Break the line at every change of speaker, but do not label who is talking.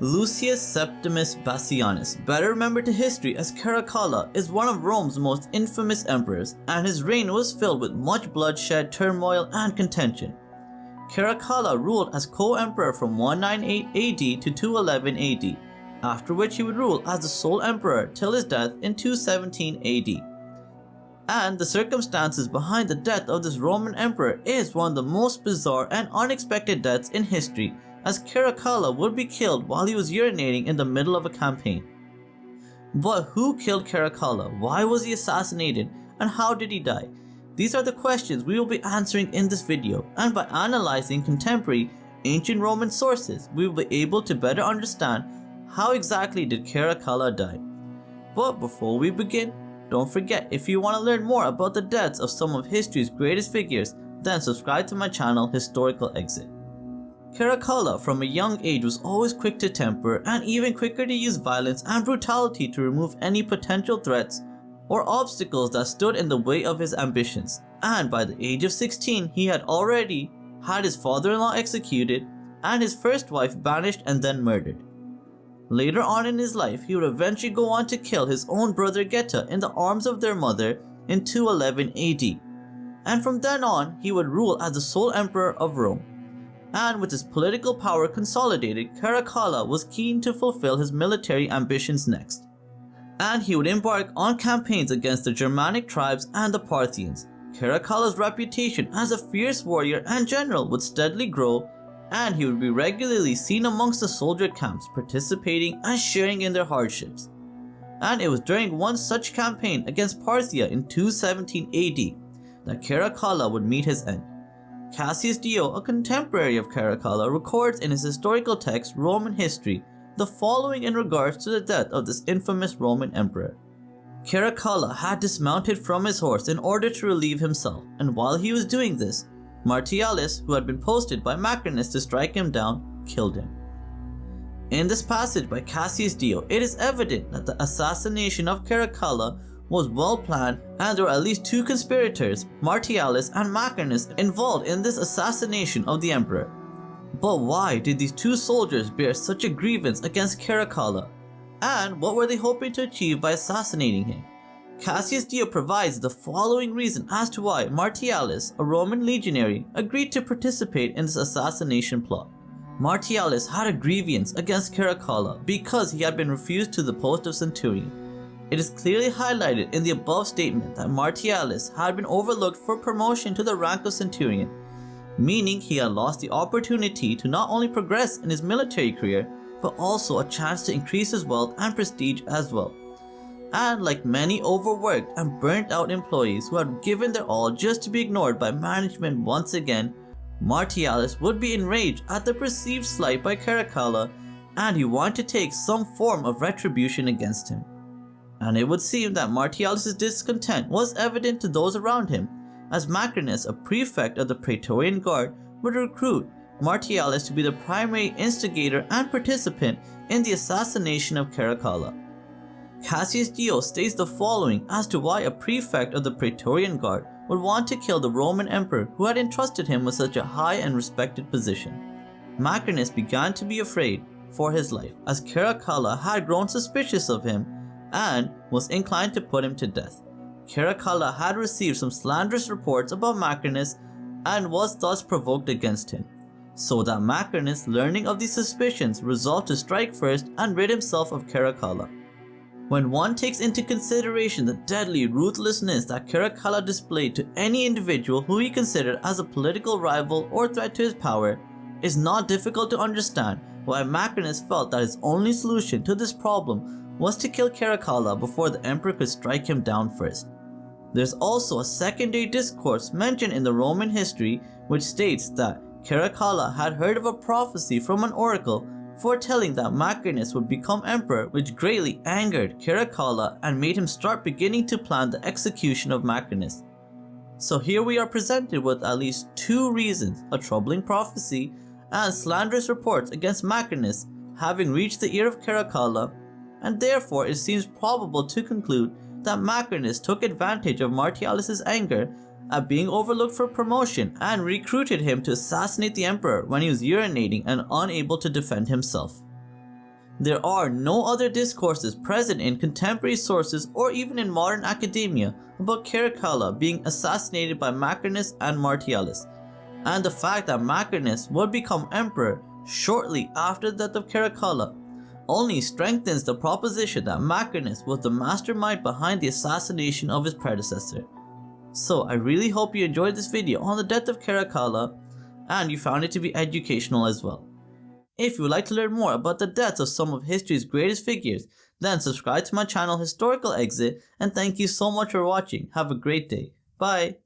Lucius Septimus Bassianus, better remembered to history as Caracalla, is one of Rome's most infamous emperors, and his reign was filled with much bloodshed, turmoil, and contention. Caracalla ruled as co-emperor from 198 AD to 211 AD, after which he would rule as the sole emperor till his death in 217 AD. And the circumstances behind the death of this Roman emperor is one of the most bizarre and unexpected deaths in history, as Caracalla would be killed while he was urinating in the middle of a campaign. But who killed Caracalla? Why was he assassinated? And how did he die? These are the questions we will be answering in this video, and by analyzing contemporary ancient Roman sources, we will be able to better understand how exactly did Caracalla die. But before we begin, don't forget, if you want to learn more about the deaths of some of history's greatest figures, then subscribe to my channel Historical Exit. Caracalla from a young age was always quick to temper and even quicker to use violence and brutality to remove any potential threats or obstacles that stood in the way of his ambitions, and by the age of 16 he had already had his father-in-law executed and his first wife banished and then murdered. Later on in his life, he would eventually go on to kill his own brother Geta in the arms of their mother in 211 AD, and from then on he would rule as the sole emperor of Rome. And with his political power consolidated, Caracalla was keen to fulfill his military ambitions next, and he would embark on campaigns against the Germanic tribes and the Parthians. Caracalla's reputation as a fierce warrior and general would steadily grow, and he would be regularly seen amongst the soldier camps, participating and sharing in their hardships. And it was during one such campaign against Parthia in 217 AD that Caracalla would meet his end. Cassius Dio, a contemporary of Caracalla, records in his historical text Roman History the following in regards to the death of this infamous Roman emperor. Caracalla had dismounted from his horse in order to relieve himself, and while he was doing this, Martialis, who had been posted by Macrinus to strike him down, killed him. In this passage by Cassius Dio, it is evident that the assassination of Caracalla was well planned, and there were at least two conspirators, Martialis and Macrinus, involved in this assassination of the emperor. But why did these two soldiers bear such a grievance against Caracalla? And what were they hoping to achieve by assassinating him? Cassius Dio provides the following reason as to why Martialis, a Roman legionary, agreed to participate in this assassination plot. Martialis had a grievance against Caracalla because he had been refused to the post of centurion. It is clearly highlighted in the above statement that Martialis had been overlooked for promotion to the rank of centurion, meaning he had lost the opportunity to not only progress in his military career, but also a chance to increase his wealth and prestige as well. And like many overworked and burnt out employees who had given their all just to be ignored by management once again, Martialis would be enraged at the perceived slight by Caracalla, and he wanted to take some form of retribution against him. And it would seem that Martialis' discontent was evident to those around him, as Macrinus, a prefect of the Praetorian Guard, would recruit Martialis to be the primary instigator and participant in the assassination of Caracalla. Cassius Dio states the following as to why a prefect of the Praetorian Guard would want to kill the Roman emperor who had entrusted him with such a high and respected position. Macrinus began to be afraid for his life, as Caracalla had grown suspicious of him and was inclined to put him to death. Caracalla had received some slanderous reports about Macrinus and was thus provoked against him, so that Macrinus, learning of these suspicions, resolved to strike first and rid himself of Caracalla. When one takes into consideration the deadly ruthlessness that Caracalla displayed to any individual who he considered as a political rival or threat to his power, it is not difficult to understand why Macrinus felt that his only solution to this problem was to kill Caracalla before the emperor could strike him down first. There's also a secondary discourse mentioned in the Roman history which states that Caracalla had heard of a prophecy from an oracle foretelling that Macrinus would become emperor, which greatly angered Caracalla and made him start beginning to plan the execution of Macrinus. So here we are presented with at least two reasons, a troubling prophecy and slanderous reports against Macrinus having reached the ear of Caracalla, and therefore it seems probable to conclude that Macrinus took advantage of Martialis' anger at being overlooked for promotion and recruited him to assassinate the emperor when he was urinating and unable to defend himself. There are no other discourses present in contemporary sources or even in modern academia about Caracalla being assassinated by Macrinus and Martialis, and the fact that Macrinus would become emperor shortly after the death of Caracalla only strengthens the proposition that Macrinus was the mastermind behind the assassination of his predecessor. So I really hope you enjoyed this video on the death of Caracalla and you found it to be educational as well. If you would like to learn more about the deaths of some of history's greatest figures, then subscribe to my channel Historical Exit, and thank you so much for watching. Have a great day. Bye.